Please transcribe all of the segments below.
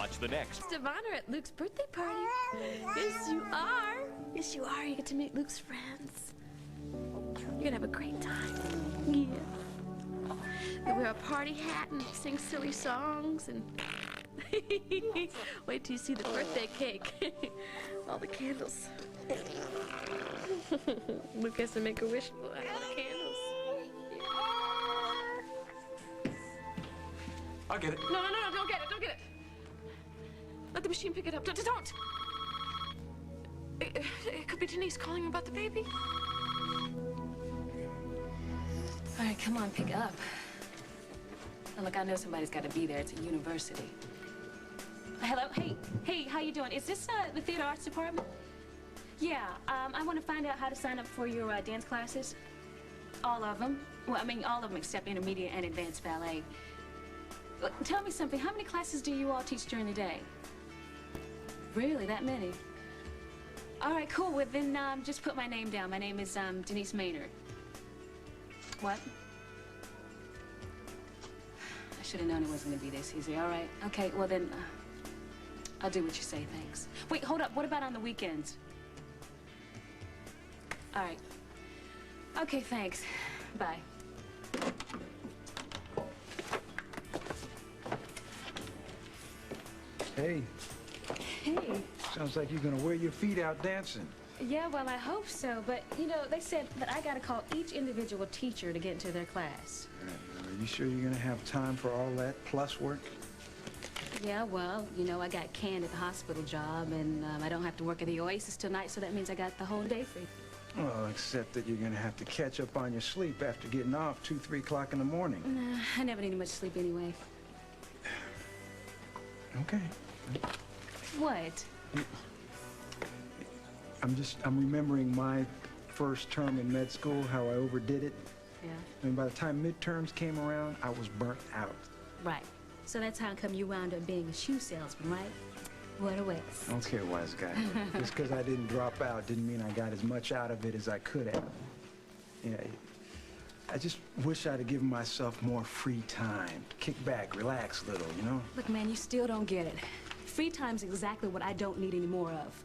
Watch the next. Guest of honor at Luke's birthday party. Yes, you are. Yes, you are. You get to meet Luke's friends. You're gonna have a great time. Yeah. You'll wear a party hat and sing silly songs and... Wait till you see the birthday cake. All the candles. Luke has to make a wish for all the candles. I'll get it. No, don't get it, don't get it. Let the machine pick it up. Don't. It could be Denise calling about the baby. All right, come on, pick it up. Now, look, I know somebody's got to be there. It's a university. Hello? Hey, how you doing? Is this the theater arts department? Yeah, I want to find out how to sign up for your dance classes. All of them. Well, I mean, all of them except intermediate and advanced ballet. Look, tell me something. How many classes do you all teach during the day? Really, that many? All right, cool. Well, then just put my name down. My name is Denise Maynard. What? I should have known it wasn't going to be this easy. All right. Okay, well then, I'll do what you say, thanks. Wait, hold up. What about on the weekends? All right. Okay, thanks. Bye. Hey. Hey. Sounds like you're gonna wear your feet out dancing. Yeah, well, I hope so. But, you know, they said that I got to call each individual teacher to get into their class. Are you sure you're gonna have time for all that plus work? Yeah, well, you know, I got canned at the hospital job, and I don't have to work at the Oasis tonight, so that means I got the whole day free. Well, except that you're gonna have to catch up on your sleep after getting off 2, 3 o'clock in the morning. Nah, I never needed much sleep anyway. Okay. What? I'm remembering my first term in med school, how I overdid it. Yeah. I mean, by the time midterms came around, I was burnt out. Right. So that's how come you wound up being a shoe salesman, right? What a waste. Okay, wise guy. Just because I didn't drop out didn't mean I got as much out of it as I could have. Yeah, I just wish I'd have given myself more free time. Kick back, relax a little, you know? Look, man, you still don't get it. Free time's exactly what I don't need any more of.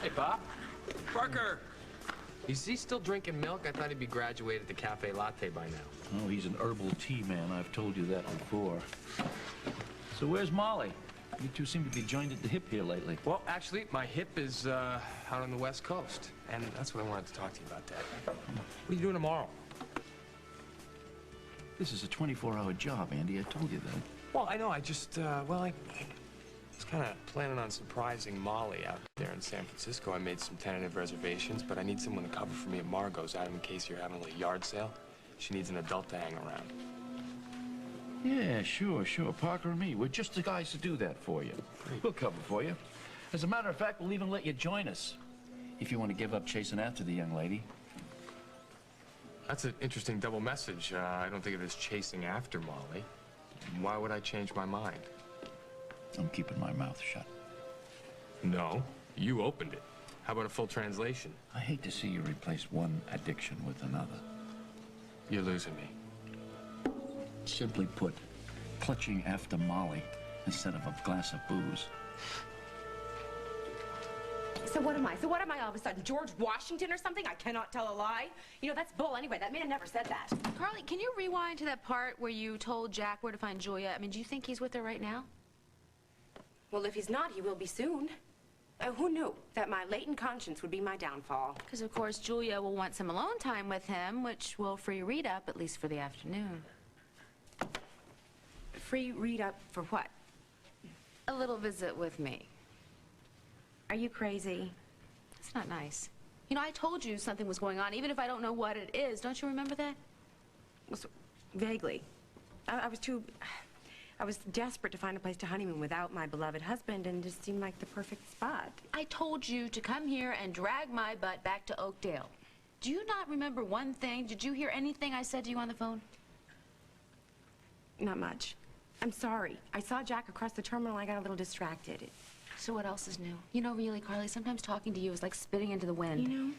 Hey, Pop. Parker! Is he still drinking milk? I thought he'd be graduated to cafe latte by now. Oh, he's an herbal tea man. I've told you that before. So where's Molly? You two seem to be joined at the hip here lately. Well, actually, my hip is out on the West Coast. And that's what I wanted to talk to you about, Dad. What are you doing tomorrow? This is a 24-hour job, Andy. I told you that. Well, I know. I just, I was kind of planning on surprising Molly out there in San Francisco. I made some tentative reservations, but I need someone to cover for me at Margot's out in case you're having a little yard sale. She needs an adult to hang around. Yeah, sure. Parker and me, we're just the guys to do that for you. Great. We'll cover for you. As a matter of fact, we'll even let you join us if you want to give up chasing after the young lady. That's an interesting double message. I don't think of it as chasing after Molly. Why would I change my mind? I'm keeping my mouth shut. No, you opened it. How about a full translation? I hate to see you replace one addiction with another. You're losing me. Simply put, clutching after Molly instead of a glass of booze. So what am I? All of a sudden? George Washington or something? I cannot tell a lie. You know, that's bull anyway. That man never said that. Carly, can you rewind to that part where you told Jack where to find Julia? I mean, do you think he's with her right now? Well, if he's not, he will be soon. Who knew that my latent conscience would be my downfall? Because, of course, Julia will want some alone time with him, which will free Reid up, at least for the afternoon. Free Reid up for what? A little visit with me. Are you crazy? It's not nice. You know, I told you something was going on, even if I don't know what it is. Don't you remember that? Well, so, vaguely. I was desperate to find a place to honeymoon without my beloved husband, and just seemed like the perfect spot. I told you to come here and drag my butt back to Oakdale. Do you not remember one thing? Did you hear anything I said to you on the phone? Not much. I'm sorry. I saw Jack across the terminal, and I got a little distracted. So what else is new? You know, really, Carly, sometimes talking to you is like spitting into the wind. You know,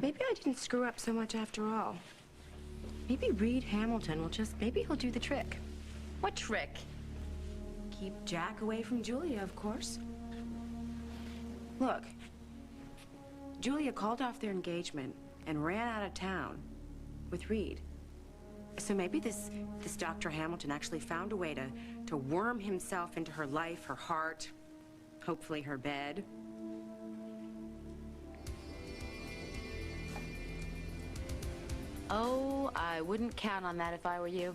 maybe I didn't screw up so much after all. Maybe Reid Hamilton will just, maybe he'll do the trick. What trick? Keep Jack away from Julia, of course. Look, Julia called off their engagement and ran out of town with Reid. So maybe this Dr. Hamilton actually found a way to worm himself into her life, her heart, hopefully her bed. Oh, I wouldn't count on that if I were you.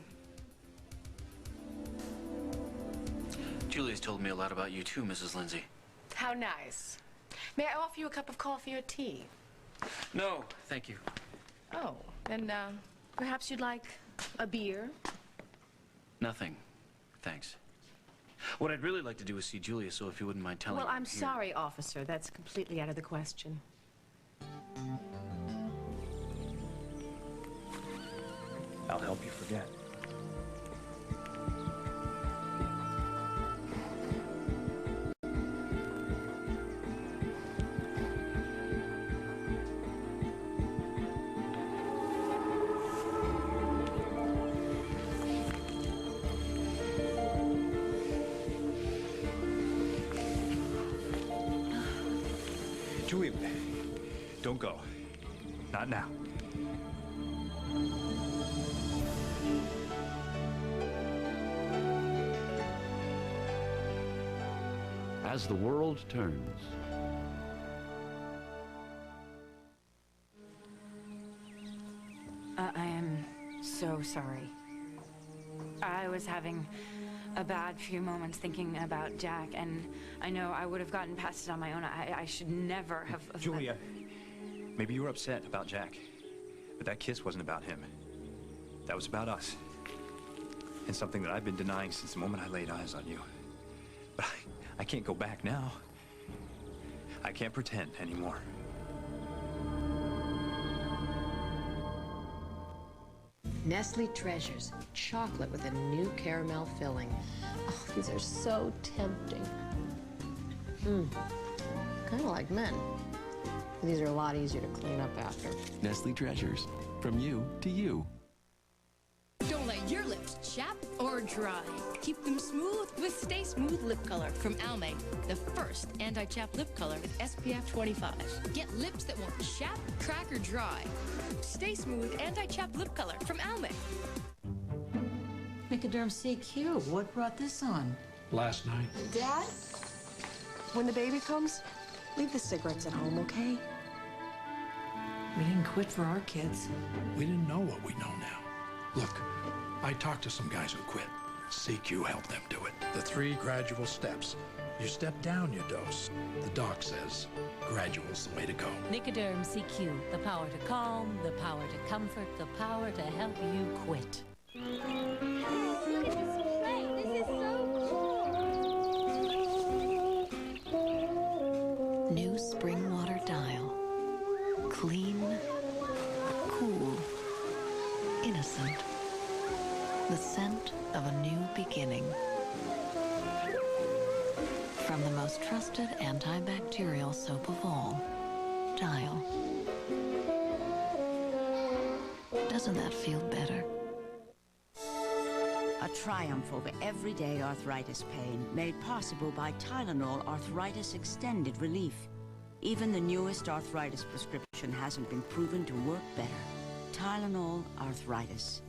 Julia's told me a lot about you too, Mrs. Lindsay. How nice. May I offer you a cup of coffee or tea? No, thank you. Oh, then perhaps you'd like a beer? Nothing. Thanks. What I'd really like to do is see Julia, so if you wouldn't mind telling Well, her I'm here. sorry, officer. That's completely out of the question. I'll help you forget. Julia, don't go. Not now. As the world turns. I am so sorry. I was having a bad few moments thinking about Jack, and I know I would have gotten past it on my own. I should never have... Julia, maybe you were upset about Jack, but that kiss wasn't about him. That was about us. And something that I've been denying since the moment I laid eyes on you. But I can't go back now. I can't pretend anymore. Nestle Treasures, chocolate with a new caramel filling. Oh, these are so tempting. Kind of like men. These are a lot easier to clean up after. Nestle Treasures, from you to you. Don't let your lips chap or dry. Keep them smooth with Stay Smooth Lip Color from Almay, the first anti-chap lip color with SPF 25. Get lips that won't chap, crack, or dry. Stay Smooth anti-chap lip color from Almay. Nicoderm CQ, what brought this on? Last night. Dad, when the baby comes, leave the cigarettes at home, okay? We didn't quit for our kids. We didn't know what we know now. Look, I talked to some guys who quit. CQ helped them do it. The 3 gradual steps. You step down your dose. The doc says gradual's the way to go. Nicoderm CQ, the power to calm, the power to comfort, the power to help you quit. Look at this play. This is so cool. New spring water dial. Clean, cool, innocent. The scent of a new beginning. From the most trusted antibacterial soap of all, Dial. Doesn't that feel better? A triumph over everyday arthritis pain, made possible by Tylenol Arthritis Extended Relief. Even the newest arthritis prescription hasn't been proven to work better. Tylenol Arthritis.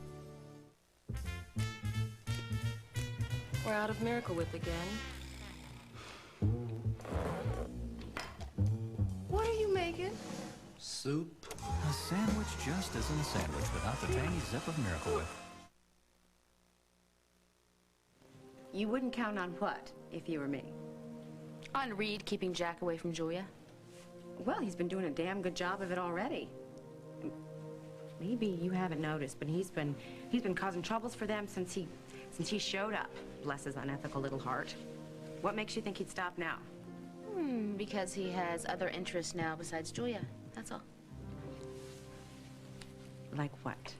We're out of Miracle Whip again. What are you making? Soup. A sandwich just isn't a sandwich without the tangy zip of Miracle Whip. You wouldn't count on what, if you were me? On Reid keeping Jack away from Julia? Well, he's been doing a damn good job of it already. Maybe you haven't noticed, but he's been causing troubles for them since he showed up. Bless his unethical little heart. What makes you think he'd stop now? Because he has other interests now besides Julia. That's all. Like what?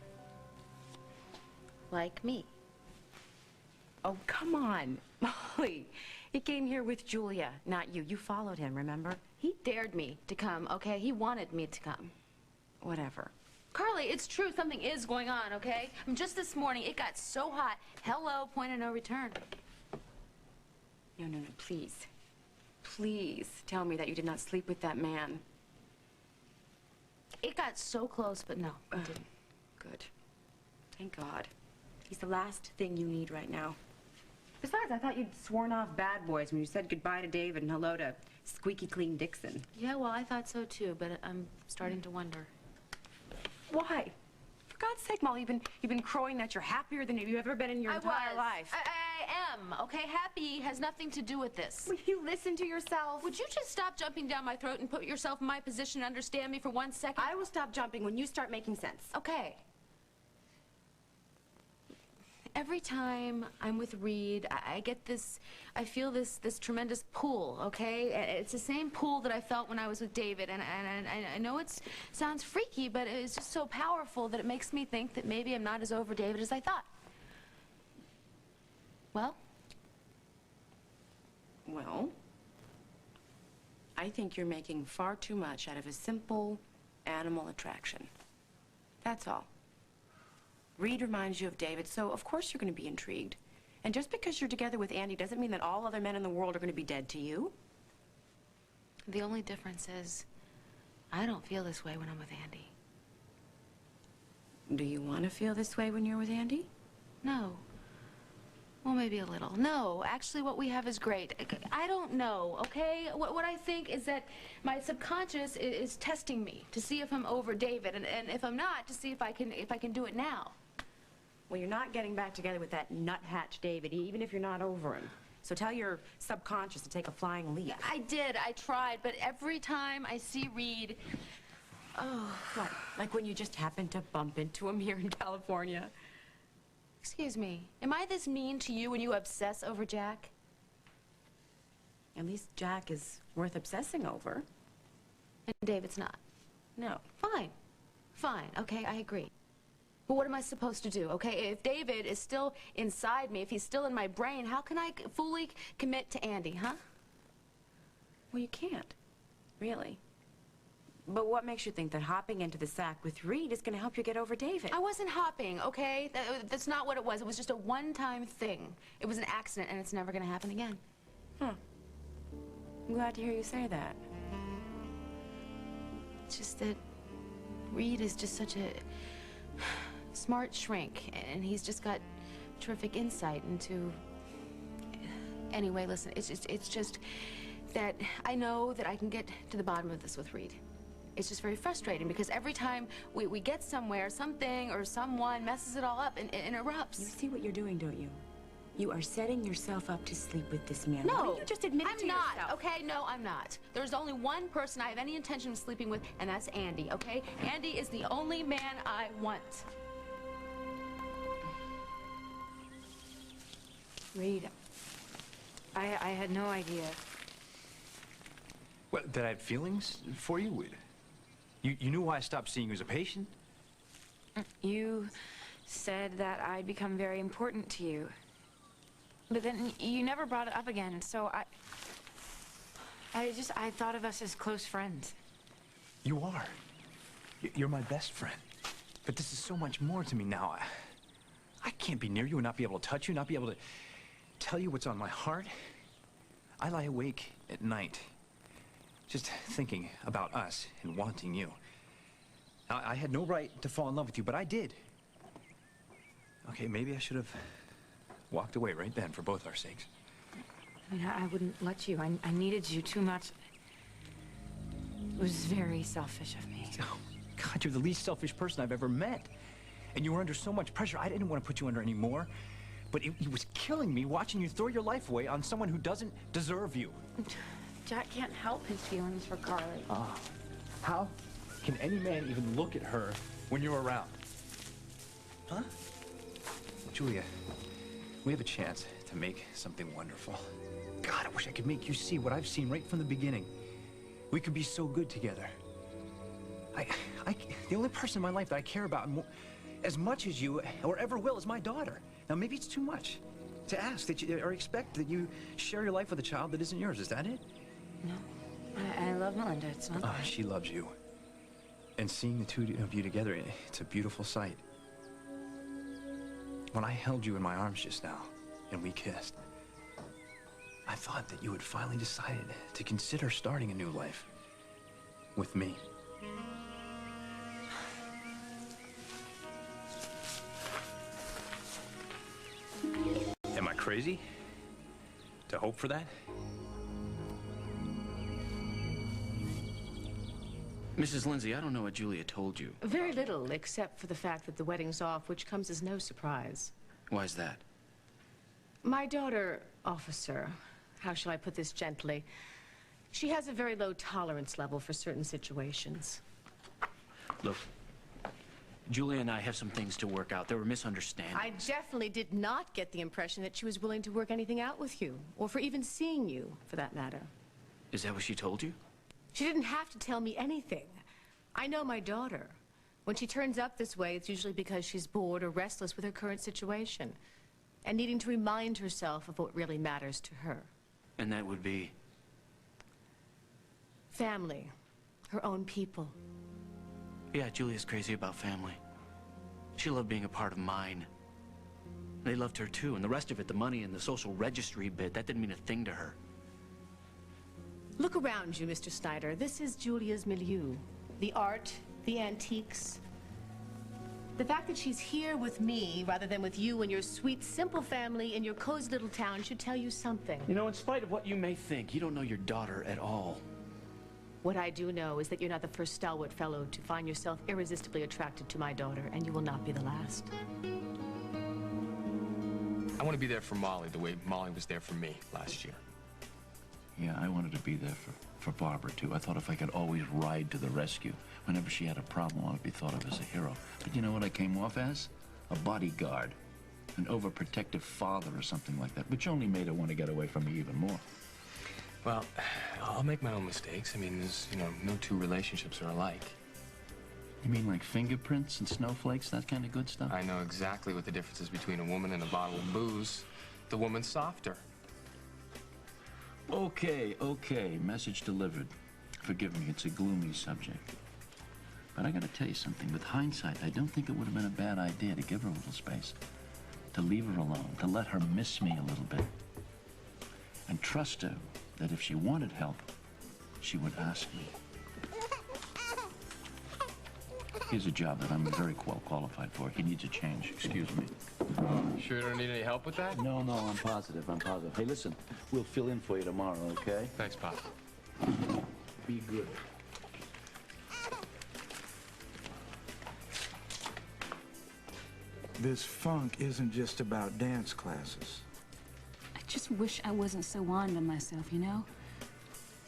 Like me. Oh, come on, Molly. He came here with Julia, not you. You followed him, remember? He dared me to come, okay? He wanted me to come. Whatever. Carly, it's true. Something is going on, okay? I mean, just this morning, it got so hot. Hello, point of no return. No, please. Please tell me that you did not sleep with that man. It got so close, but no, I didn't. Good. Thank God. He's the last thing you need right now. Besides, I thought you'd sworn off bad boys when you said goodbye to David and hello to squeaky clean Dixon. Yeah, well, I thought so too, but I'm starting to wonder. Why? For God's sake, Molly, you've been crowing that you're happier than you've ever been in your entire life. I am, okay? Happy has nothing to do with this. Will you listen to yourself? Would you just stop jumping down my throat and put yourself in my position and understand me for 1 second? I will stop jumping when you start making sense. Okay. Every time I'm with Reid, I get this, I feel this tremendous pull, okay? It's the same pull that I felt when I was with David, and I know it sounds freaky, but it's just so powerful that it makes me think that maybe I'm not as over David as I thought. Well? Well, I think you're making far too much out of a simple animal attraction. That's all. Reid reminds you of David, so of course you're going to be intrigued. And just because you're together with Andy doesn't mean that all other men in the world are going to be dead to you. The only difference is I don't feel this way when I'm with Andy. Do you want to feel this way when you're with Andy? No. Well, maybe a little. No, actually what we have is great. I don't know, okay? What I think is that my subconscious is testing me to see if I'm over David, and if I'm not, to see if I can do it now. Well, you're not getting back together with that nuthatch David, even if you're not over him. So tell your subconscious to take a flying leap. I did. I tried, but every time I see Reid... Oh. What? Like when you just happened to bump into him here in California? Excuse me. Am I this mean to you when you obsess over Jack? At least Jack is worth obsessing over. And David's not? No. Fine. Fine. Okay, I agree. But what am I supposed to do, okay? If David is still inside me, if he's still in my brain, how can I fully commit to Andy, huh? Well, you can't. Really. But what makes you think that hopping into the sack with Reid is going to help you get over David? I wasn't hopping, okay? That's not what it was. It was just a one-time thing. It was an accident, and it's never going to happen again. Huh. I'm glad to hear you say that. It's just that Reid is just such a smart shrink, and he's just got terrific insight into... Anyway, listen, it's just that I know that I can get to the bottom of this with Reid. It's just very frustrating because every time we get somewhere, something or someone messes it all up and erupts. You see what you're doing, don't you? You are setting yourself up to sleep with this man. No, Why don't you just admit it to yourself? I'm not, okay? No, I'm not. There's only one person I have any intention of sleeping with, and that's Andy, okay? Andy is the only man I want. Reid, I had no idea. What, that I had feelings for you? You knew why I stopped seeing you as a patient? You said that I'd become very important to you. But then you never brought it up again, so I thought of us as close friends. You are. You're my best friend. But this is so much more to me now. I can't be near you and not be able to touch you, not be able to tell you what's on my heart. I lie awake at night, just thinking about us and wanting you. Now, I had no right to fall in love with you, but I did. Okay, maybe I should have walked away right then for both our sakes. I mean, I wouldn't let you. I needed you too much. It was very selfish of me. Oh, God, you're the least selfish person I've ever met. And you were under so much pressure, I didn't want to put you under any more. But it was killing me watching you throw your life away on someone who doesn't deserve you. Jack can't help his feelings for Carly. How can any man even look at her when you're around? Huh? Julia, we have a chance to make something wonderful. God, I wish I could make you see what I've seen right from the beginning. We could be so good together. The only person in my life that I care about as much as you, or ever will, is my daughter. Now, maybe it's too much to ask that you, or expect that you share your life with a child that isn't yours. Is that it? No. I love Melinda. It's not She loves you. And seeing the two of you together, it's a beautiful sight. When I held you in my arms just now, and we kissed, I thought that you had finally decided to consider starting a new life with me. Am I crazy to hope for that? Mrs. Lindsay, I don't know what Julia told you. Very little, except for the fact that the wedding's off, which comes as no surprise. Why's that? My daughter, officer, how shall I put this gently? She has a very low tolerance level for certain situations. Look, Julia and I have some things to work out. There were misunderstandings. I definitely did not get the impression that she was willing to work anything out with you, or for even seeing you, for that matter. Is that what she told you? She didn't have to tell me anything. I know my daughter. When she turns up this way, it's usually because she's bored or restless with her current situation, and needing to remind herself of what really matters to her. And that would be? Family. Her own people. Yeah, Julia's crazy about family. She loved being a part of mine. They loved her too, and the rest of it, the money and the social registry bit, that didn't mean a thing to her. Look around you, Mr. Snyder. This is Julia's milieu. The art, the antiques. The fact that she's here with me rather than with you and your sweet, simple family in your cozy little town should tell you something. You know, in spite of what you may think, you don't know your daughter at all. What I do know is that you're not the first stalwart fellow to find yourself irresistibly attracted to my daughter, and you will not be the last. I want to be there for Molly the way Molly was there for me last year. Yeah, I wanted to be there for Barbara, too. I thought if I could always ride to the rescue. Whenever she had a problem, I would be thought of as a hero. But you know what I came off as? A bodyguard. An overprotective father or something like that, which only made her want to get away from me even more. Well, I'll make my own mistakes. I mean, there's, you know, no two relationships are alike. You mean like fingerprints and snowflakes, that kind of good stuff? I know exactly what the difference is between a woman and a bottle of booze. The woman's softer. Okay, message delivered. Forgive me, it's a gloomy subject. But I gotta tell you something, with hindsight, I don't think it would have been a bad idea to give her a little space. To leave her alone, to let her miss me a little bit. And trust her that if she wanted help, she would ask me. Here's a job that I'm very well qualified for. He needs a change, excuse me. Sure you don't need any help with that? No, I'm positive. Hey, listen, we'll fill in for you tomorrow, okay? Thanks, Pop. Be good. This funk isn't just about dance classes. I just wish I wasn't so on to myself, you know?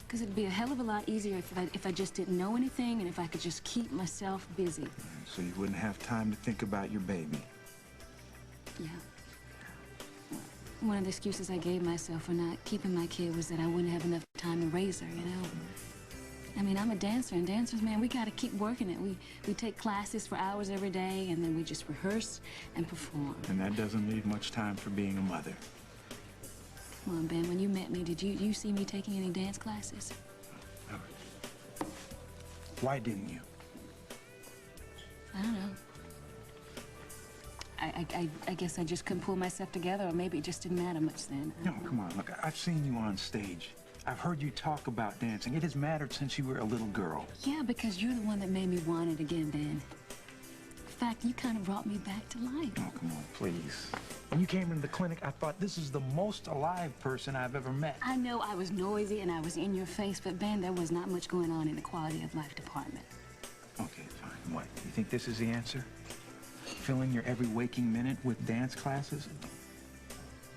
Because it'd be a hell of a lot easier if I just didn't know anything and if I could just keep myself busy. So you wouldn't have time to think about your baby. Yeah. One of the excuses I gave myself for not keeping my kid was that I wouldn't have enough time to raise her, you know? I mean, I'm a dancer, and dancers, man, we gotta keep working it. We take classes for hours every day, and then we just rehearse and perform. And that doesn't leave much time for being a mother. Come on, Ben, when you met me, did you see me taking any dance classes? Why didn't you? I don't know. I guess I just couldn't pull myself together, or maybe it just didn't matter much then. No, come on, look, I've seen you on stage. I've heard you talk about dancing. It has mattered since you were a little girl. Yeah, because you're the one that made me want it again, Ben. In fact, you kind of brought me back to life. Oh, come on, please. When you came into the clinic, I thought this is the most alive person I've ever met. I know I was noisy and I was in your face, but Ben, there was not much going on in the quality of life department. Okay, fine. What, you think this is the answer? Filling your every waking minute with dance classes?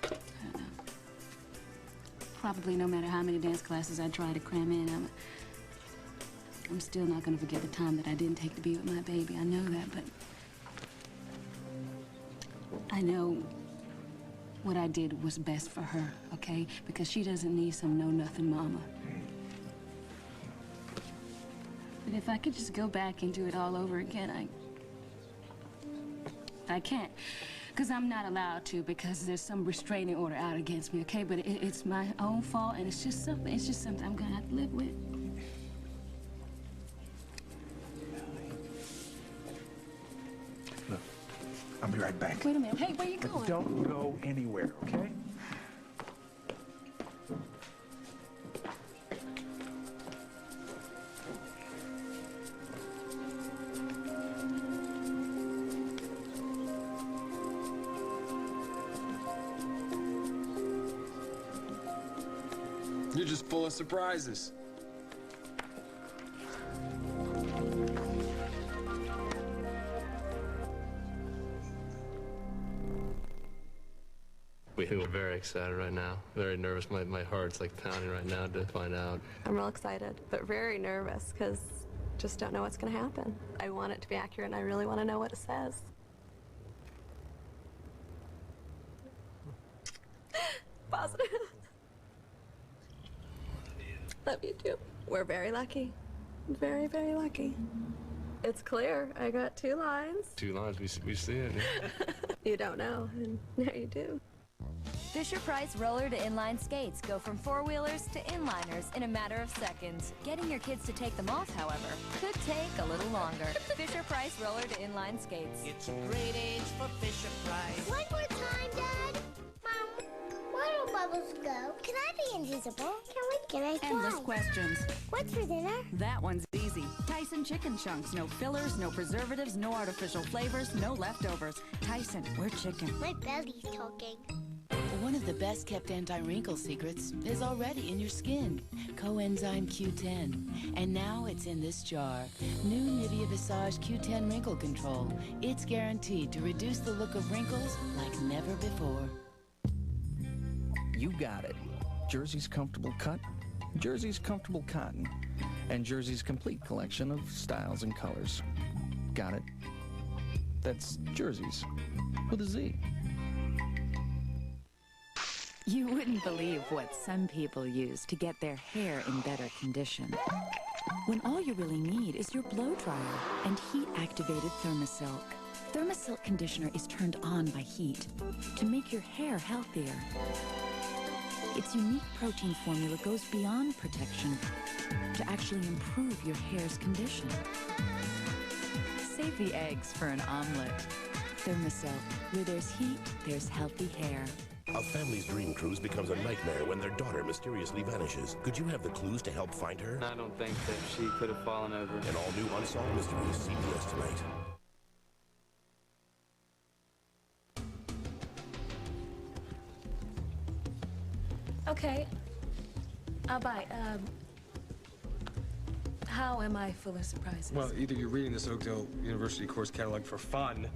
I don't know. Probably no matter how many dance classes I try to cram in, I'm still not going to forget the time that I didn't take to be with my baby. I know that, but I know what I did was best for her, okay? Because she doesn't need some know-nothing mama. But if I could just go back and do it all over again, I can't. Because I'm not allowed to, because there's some restraining order out against me, okay? But it's my own fault, and it's just something I'm gonna have to live with. be right back. Wait a minute. Hey, where you going? Don't go anywhere, okay? You're just full of surprises. We feel very excited right now. Very nervous. My heart's like pounding right now to find out. I'm real excited, but very nervous because just don't know what's going to happen. I want it to be accurate, and I really want to know what it says. Positive. Love you too. We're very lucky. Very, very lucky. It's clear. I got 2 lines. 2 lines, we see it. Yeah. You don't know, and now you do. Fisher-Price roller to inline skates go from 4-wheelers to inliners in a matter of seconds. Getting your kids to take them off, however, could take a little longer. Fisher-Price roller to inline skates. It's a great age for Fisher-Price. One more time, Dad. Mom, where do bubbles go? Can I be invisible? Can I fly? Endless questions. What's for dinner? That one's easy. Tyson chicken chunks. No fillers, no preservatives, no artificial flavors, no leftovers. Tyson, we're chicken. My belly's talking. One of the best-kept anti-wrinkle secrets is already in your skin. Coenzyme Q10. And now it's in this jar. New Nivea Visage Q10 Wrinkle Control. It's guaranteed to reduce the look of wrinkles like never before. You got it. Jersey's comfortable cut, Jersey's comfortable cotton, and Jersey's complete collection of styles and colors. Got it? That's Jersey's, with a Z. You wouldn't believe what some people use to get their hair in better condition. When all you really need is your blow dryer and heat-activated Thermosilk. Thermosilk conditioner is turned on by heat to make your hair healthier. Its unique protein formula goes beyond protection to actually improve your hair's condition. Save the eggs for an omelet. Thermosilk, where there's heat, there's healthy hair. A family's dream cruise becomes a nightmare when their daughter mysteriously vanishes. Could you have the clues to help find her? I don't think that she could have fallen over. An all-new Unsolved Mysteries, CBS tonight. Okay. I'll buy. How am I full of surprises? Well, either you're reading this Oakdale University course catalog for fun,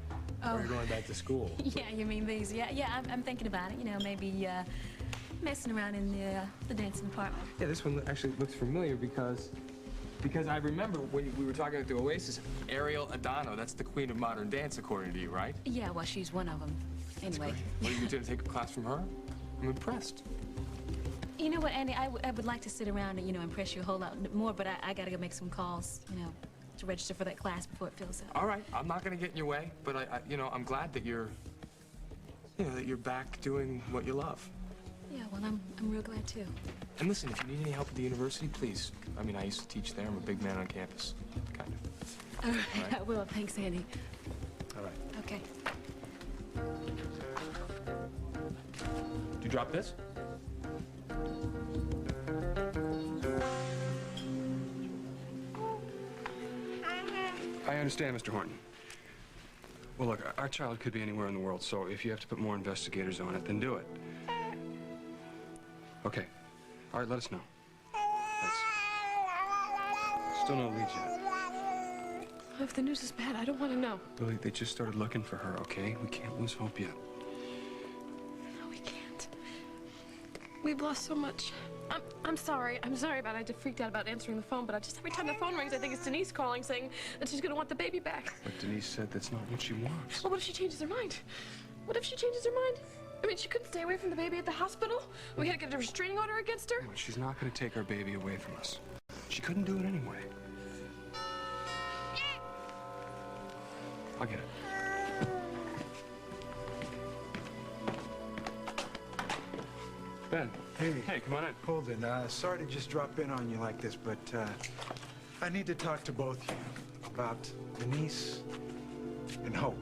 or you're going back to school. Yeah, you mean these? Yeah. I'm thinking about it. You know, maybe messing around in the dancing department. Yeah, this one actually looks familiar because I remember when we were talking at the Oasis, Ariel Adano, that's the queen of modern dance, according to you, right? Yeah, well, she's one of them. Anyway. What, are you going to take a class from her? I'm impressed. You know what, Andy? I would like to sit around and, impress you a whole lot more, but I got to go make some calls, to register for that class before it fills up. All right, I'm not going to get in your way, but I'm glad that you're back doing what you love. Yeah, well, I'm real glad too. And listen, if you need any help at the university, please. I mean, I used to teach there. I'm a big man on campus, kind of. All right. I will. Thanks, Andy. All right. Okay. Did you drop this? I understand, Mr. Horton. Well, look, our child could be anywhere in the world, so if you have to put more investigators on it, then do it. Okay. All right, let us know. Thanks. Still no leads yet. If the news is bad, I don't want to know. Lily, they just started looking for her, okay? We can't lose hope yet. No, we can't. We've lost so much. I'm sorry. I'm sorry about it. I just freaked out about answering the phone, but every time the phone rings, I think it's Denise calling saying that she's going to want the baby back. But Denise said that's not what she wants. Well, what if she changes her mind? What if she changes her mind? I mean, she couldn't stay away from the baby at the hospital. We had to get a restraining order against her. Well, she's not going to take our baby away from us. She couldn't do it anyway. I'll get it. Ben. Hey, come on in. Holden, sorry to just drop in on you like this, but I need to talk to both of you about Denise and Hope.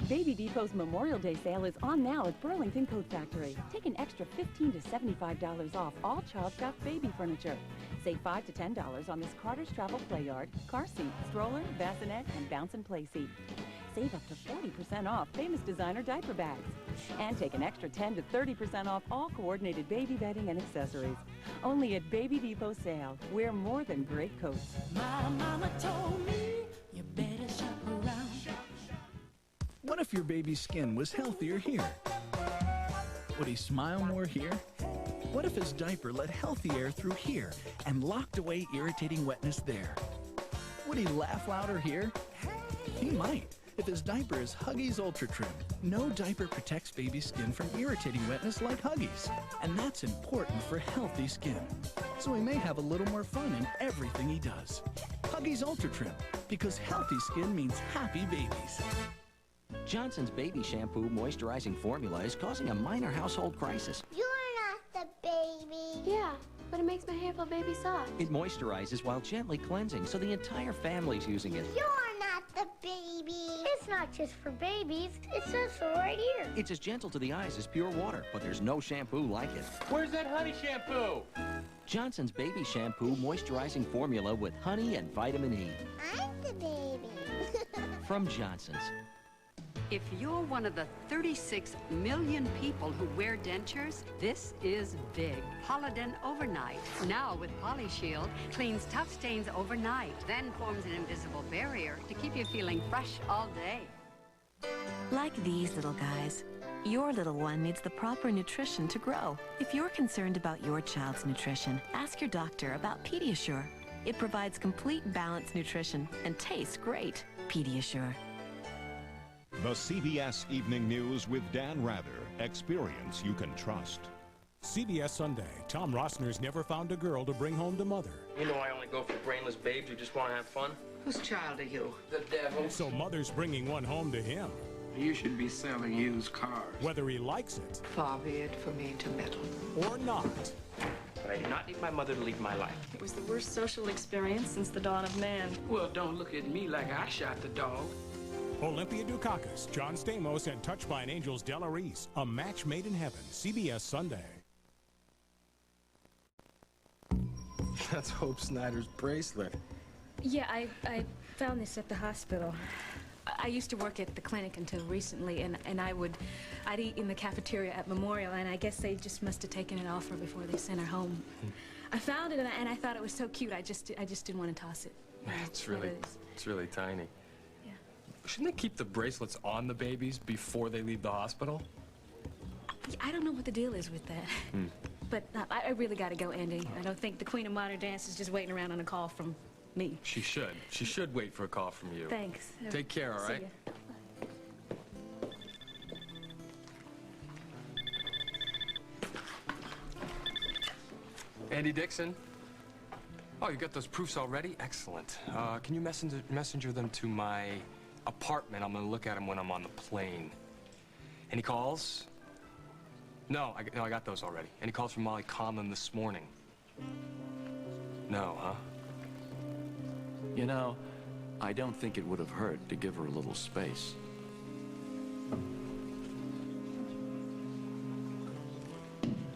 Baby Depot's Memorial Day sale is on now at Burlington Coat Factory. Take an extra $15 to $75 off all child-stuffed baby furniture. Save $5 to $10 on this Carter's Travel Play Yard, car seat, stroller, bassinet, and bounce and play seat. Save up to 40% off famous designer diaper bags. And take an extra 10 to 30% off all coordinated baby bedding and accessories. Only at Baby Depot sale. We're more than great coats. My mama told me you better shop around. What if your baby's skin was healthier here? Would he smile more here? What if his diaper let healthy air through here and locked away irritating wetness there? Would he laugh louder here? He might, if his diaper is Huggies Ultra Trim. No diaper protects baby skin from irritating wetness like Huggies, and that's important for healthy skin. So he may have a little more fun in everything he does. Huggies Ultra Trim, because healthy skin means happy babies. Johnson's baby shampoo moisturizing formula is causing a minor household crisis. You're not the baby. Yeah, but it makes my hair feel baby soft. It moisturizes while gently cleansing, so the entire family's using it. You're not the baby. It's not just for babies. It's also right here. It's as gentle to the eyes as pure water, but there's no shampoo like it. Where's that honey shampoo? Johnson's baby shampoo moisturizing formula with honey and vitamin E. I'm the baby. From Johnson's. If you're one of the 36 million people who wear dentures, this is big. Polident Overnight. Now with PolyShield, cleans tough stains overnight, then forms an invisible barrier to keep you feeling fresh all day. Like these little guys, your little one needs the proper nutrition to grow. If you're concerned about your child's nutrition, ask your doctor about Pediasure. It provides complete balanced nutrition and tastes great. Pediasure. The CBS Evening News with Dan Rather. Experience you can trust. CBS Sunday. Tom Rossner's never found a girl to bring home to mother. You know I only go for brainless babes who just want to have fun. Whose child are you? The devil. So mother's bringing one home to him. You should be selling used cars. Whether he likes it. Far be it for me to meddle. Or not. But I do not need my mother to lead my life. It was the worst social experience since the dawn of man. Well, don't look at me like I shot the dog. Olympia Dukakis, John Stamos, and Touched by an Angel's Della Reese. A match made in heaven. CBS Sunday. That's Hope Snyder's bracelet. Yeah, I found this at the hospital. I used to work at the clinic until recently, and I'd eat in the cafeteria at Memorial, and I guess they just must have taken it off her before they sent her home. I found it, and I thought it was so cute. I just didn't want to toss it. It's really tiny. Yeah. Shouldn't they keep the bracelets on the babies before they leave the hospital? I don't know what the deal is with that. But I really got to go, Andy. I don't think the Queen of Modern Dance is just waiting around on a call from me. She should. She should wait for a call from you. Thanks. Take care, all right? Andy Dixon? Oh, you got those proofs already? Excellent. Can you messenger them to my apartment? I'm going to look at them when I'm on the plane. Any calls? No, I got those already. Any calls from Molly Conlon this morning? No, huh? You know, I don't think it would have hurt to give her a little space.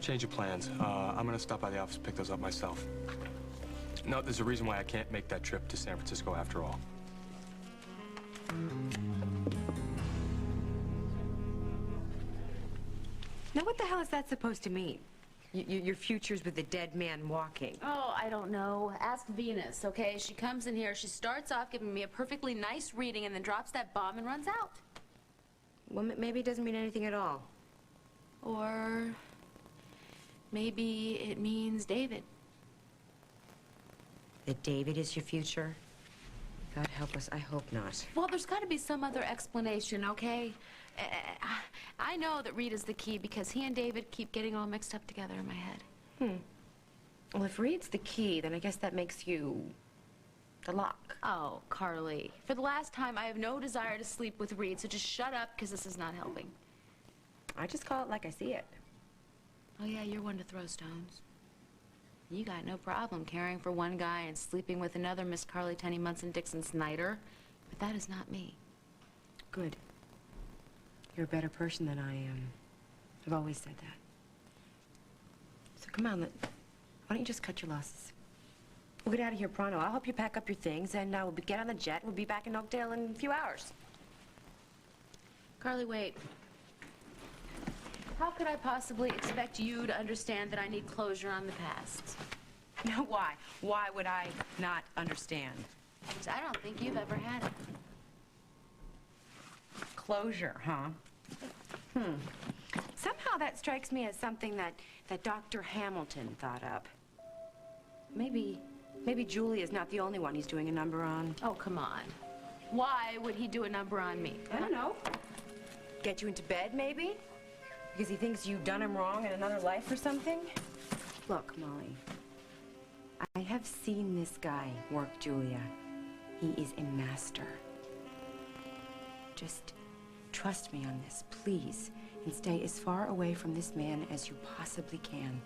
Change of plans. I'm gonna stop by the office and pick those up myself. No, there's a reason why I can't make that trip to San Francisco after all. Now, what the hell is that supposed to mean? Your future's with a dead man walking. Oh, I don't know. Ask Venus, okay? She comes in here, she starts off giving me a perfectly nice reading and then drops that bomb and runs out. Well, maybe it doesn't mean anything at all. Or maybe it means David. That David is your future? God help us, I hope not. Well, there's got to be some other explanation, okay? I know that Reid is the key because he and David keep getting all mixed up together in my head. Well, if Reid's the key, then I guess that makes you the lock. Oh, Carly. For the last time, I have no desire to sleep with Reid, so just shut up because this is not helping. I just call it like I see it. Oh, yeah, you're one to throw stones. You got no problem caring for one guy and sleeping with another, Miss Carly Tenny Munson Dixon Snyder. But that is not me. Good. You're a better person than I am. I've always said that. So come on, why don't you just cut your losses? We'll get out of here pronto. I'll help you pack up your things, and we'll get on the jet. We'll be back in Oakdale in a few hours. Carly, wait. How could I possibly expect you to understand that I need closure on the past? Why? Why would I not understand? Because I don't think you've ever had it. Closure, huh? Somehow that strikes me as something that Dr. Hamilton thought up. Maybe Julia's not the only one he's doing a number on. Oh, come on. Why would he do a number on me? I don't know. Get you into bed, maybe? Because he thinks you've done him wrong in another life or something? Look, Molly, I have seen this guy work Julia. He is a master. Just trust me on this, please, and stay as far away from this man as you possibly can.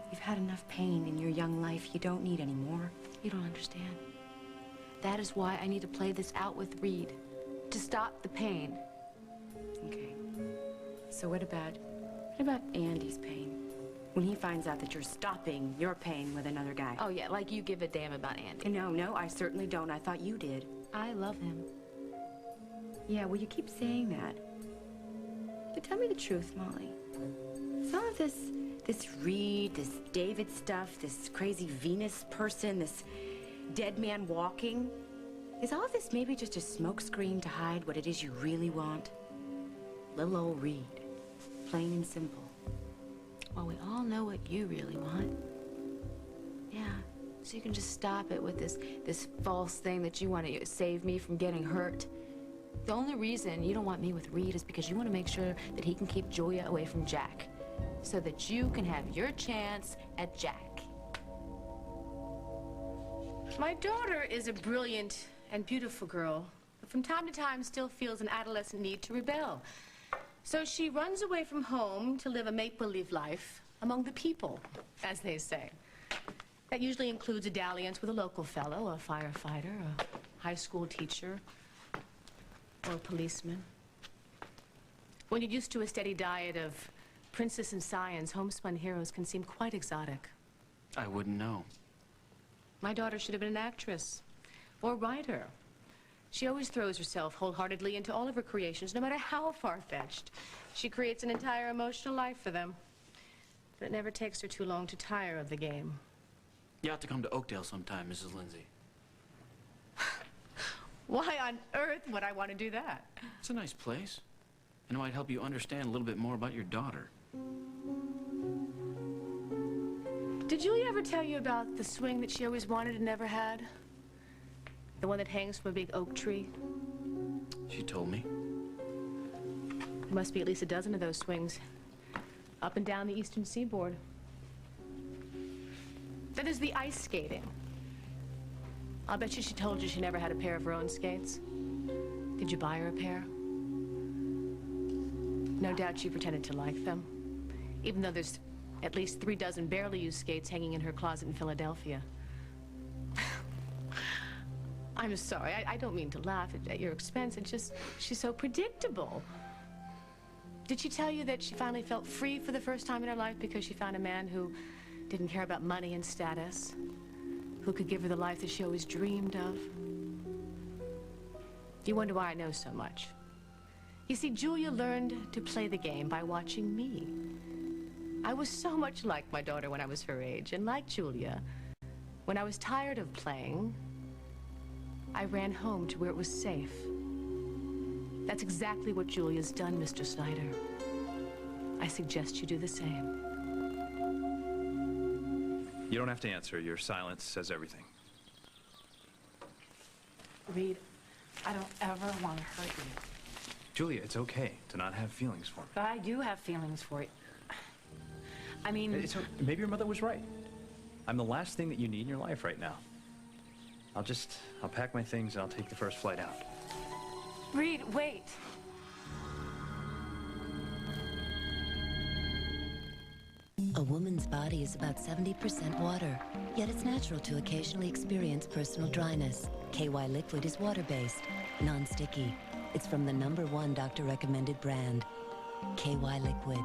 You've had enough pain in your young life. You don't need any more. You don't understand. That is why I need to play this out with Reid, to stop the pain. Okay. So what about Andy's pain? When he finds out that you're stopping your pain with another guy. Oh, yeah, like you give a damn about Andy. No, I certainly don't. I thought you did. I love him. Yeah, well, you keep saying that. But tell me the truth, Molly. Some of this Reid, this David stuff, this crazy Venus person, this dead man walking, is all of this maybe just a smokescreen to hide what it is you really want? Little old Reid, plain and simple. Well, we all know what you really want. Yeah, so you can just stop it with this false thing that you want to save me from getting hurt. The only reason you don't want me with Reid is because you want to make sure that he can keep Julia away from Jack, so that you can have your chance at Jack. My daughter is a brilliant and beautiful girl, but from time to time still feels an adolescent need to rebel. So she runs away from home to live a make-believe life among the people, as they say. That usually includes a dalliance with a local fellow, a firefighter, a high school teacher, or a policeman. When you're used to a steady diet of princess and science, homespun heroes can seem quite exotic. I wouldn't know. My daughter should have been an actress or writer. She always throws herself wholeheartedly into all of her creations, no matter how far-fetched. She creates an entire emotional life for them. But it never takes her too long to tire of the game. You ought to come to Oakdale sometime, Mrs. Lindsay. Why on earth would I want to do that? It's a nice place. And it might help you understand a little bit more about your daughter. Did Julia ever tell you about the swing that she always wanted and never had? The one that hangs from a big oak tree? She told me. There must be at least a dozen of those swings up and down the eastern seaboard. Then there's the ice skating. I'll bet you she told you she never had a pair of her own skates. Did you buy her a pair? No doubt she pretended to like them, even though there's at least 3 dozen barely used skates hanging in her closet in Philadelphia. I'm sorry, I don't mean to laugh at your expense. It's just, she's so predictable. Did she tell you that she finally felt free for the first time in her life because she found a man who didn't care about money and status, who could give her the life that she always dreamed of? You wonder why I know so much. You see, Julia learned to play the game by watching me. I was so much like my daughter when I was her age, and like Julia, when I was tired of playing, I ran home to where it was safe. That's exactly what Julia's done, Mr. Snyder. I suggest you do the same. You don't have to answer. Your silence says everything. Reid, I don't ever want to hurt you. Julia, it's okay to not have feelings for me. But I do have feelings for you. I mean... Maybe your mother was right. I'm the last thing that you need in your life right now. I'll pack my things and I'll take the first flight out. Reid, wait. A woman's body is about 70% water, yet it's natural to occasionally experience personal dryness. KY Liquid is water-based, non-sticky, It's from the #1 doctor-recommended brand, KY Liquid.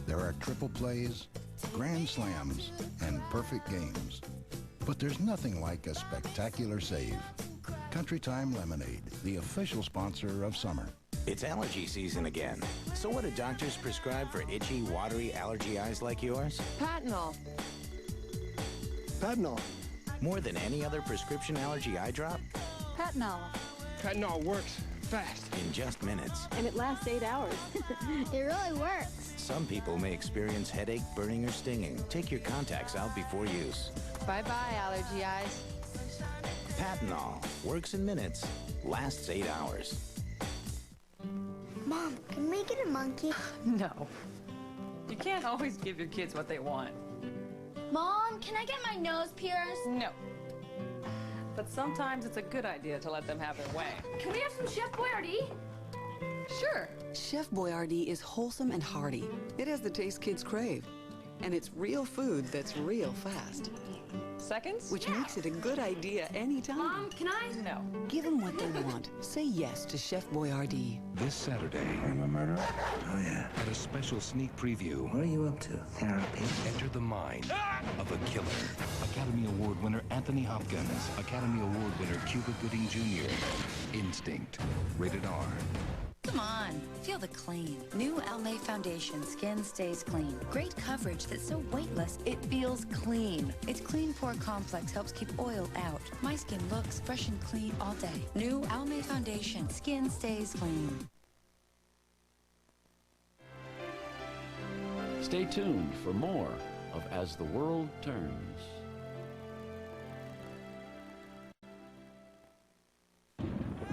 There are triple plays, grand slams, and perfect games. But there's nothing like a spectacular save. Country Time Lemonade, the official sponsor of summer. It's allergy season again. So what do doctors prescribe for itchy, watery allergy eyes like yours? Patinol. Patinol. More than any other prescription allergy eye drop? Patinol. Patinol works fast. In just minutes. And it lasts 8 hours. It really works. Some people may experience headache, burning, or stinging. Take your contacts out before use. Bye-bye, allergy eyes. Patinol. Works in minutes. Lasts 8 hours. Mom, can we get a monkey? No. You can't always give your kids what they want. Mom, can I get my nose pierced? No. But sometimes it's a good idea to let them have their way. Can we have some Chef Boyardee? Sure. Chef Boyardee is wholesome and hearty. It has the taste kids crave. And it's real food that's real fast. Seconds? Which makes it a good idea anytime. Mom, can I? No. Give them what they want. Say yes to Chef Boyardee. This Saturday. I'm a murderer? Oh, yeah. At a special sneak preview. What are you up to? Therapy? Enter the mind of a killer. Academy Award winner Anthony Hopkins. Academy Award winner Cuba Gooding Jr. Instinct. Rated R. Come on, feel the clean. New Almay Foundation Skin Stays Clean. Great coverage that's so weightless, it feels clean. Its Clean Pore Complex helps keep oil out. My skin looks fresh and clean all day. New Almay Foundation Skin Stays Clean. Stay tuned for more of As the World Turns.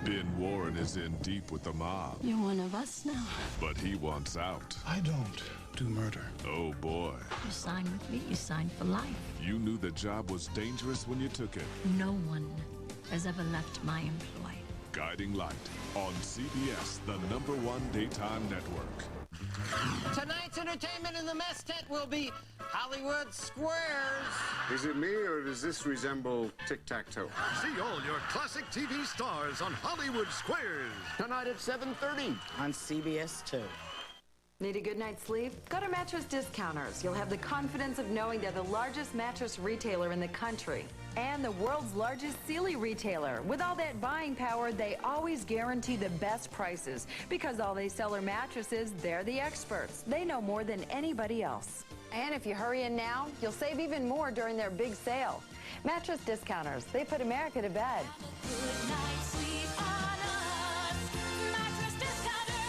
Ben Warren is in deep with the mob. You're one of us now. But he wants out. I don't do murder. Oh, boy. You signed with me, you signed for life. You knew the job was dangerous when you took it. No one has ever left my employ. Guiding Light on CBS, the #1 daytime network. Tonight's entertainment in the mess tent will be Hollywood Squares. Is it me, or does this resemble tic-tac-toe? See all your classic TV stars on Hollywood Squares. Tonight at 7:30 on CBS 2. Need a good night's sleep? Go to Mattress Discounters. You'll have the confidence of knowing they're the largest mattress retailer in the country and the world's largest Sealy retailer. With all that buying power, they always guarantee the best prices because all they sell are mattresses. They're the experts. They know more than anybody else. And if you hurry in now, you'll save even more during their big sale. Mattress Discounters. They put America to bed. Good night's sleep on us. Mattress Discounters.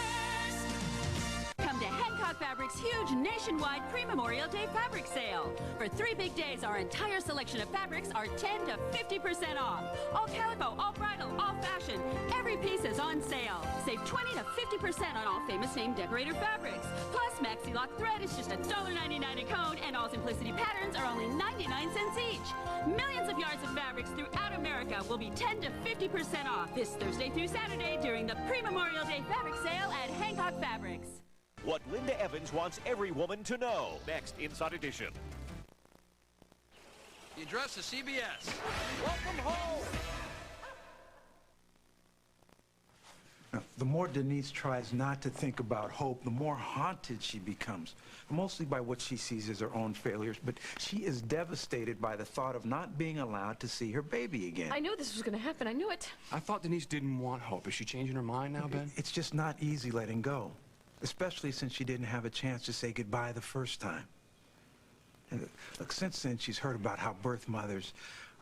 Come to Hancock Fabric's huge nationwide pre-Memorial Day fabric sale. For 3 big days, our entire selection of fabrics are 10 to 50% off. All calico, all bridal, all fashion. Every piece is on sale. Save 20 to 50% on all famous name decorator fabrics. Plus, Maxi Lock thread is just $1.99 a cone, and all Simplicity patterns are only 99 cents each. Millions of yards of fabrics throughout America will be 10 to 50% off this Thursday through Saturday during the pre-Memorial Day fabric sale at Hancock Fabrics. What Linda Evans wants every woman to know. Next, Inside Edition. The address is CBS. Welcome home. Now, the more Denise tries not to think about hope, the more haunted she becomes, mostly by what she sees as her own failures, but she is devastated by the thought of not being allowed to see her baby again. I knew this was going to happen. I knew it. I thought Denise didn't want hope. Is she changing her mind now, Ben? It's just not easy letting go, especially since she didn't have a chance to say goodbye the first time. And look, since then, she's heard about how birth mothers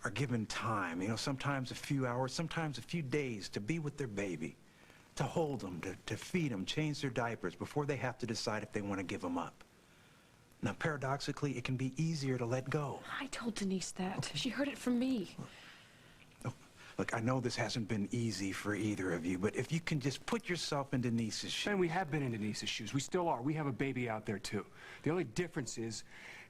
are given time, you know, sometimes a few hours, sometimes a few days to be with their baby, to hold them, to feed them, change their diapers before they have to decide if they want to give them up. Now, paradoxically, it can be easier to let go. I told Denise that. She heard it from me. Look, I know this hasn't been easy for either of you, but if you can just put yourself in Denise's shoes. Ben, we have been in Denise's shoes. We still are. We have a baby out there, too. The only difference is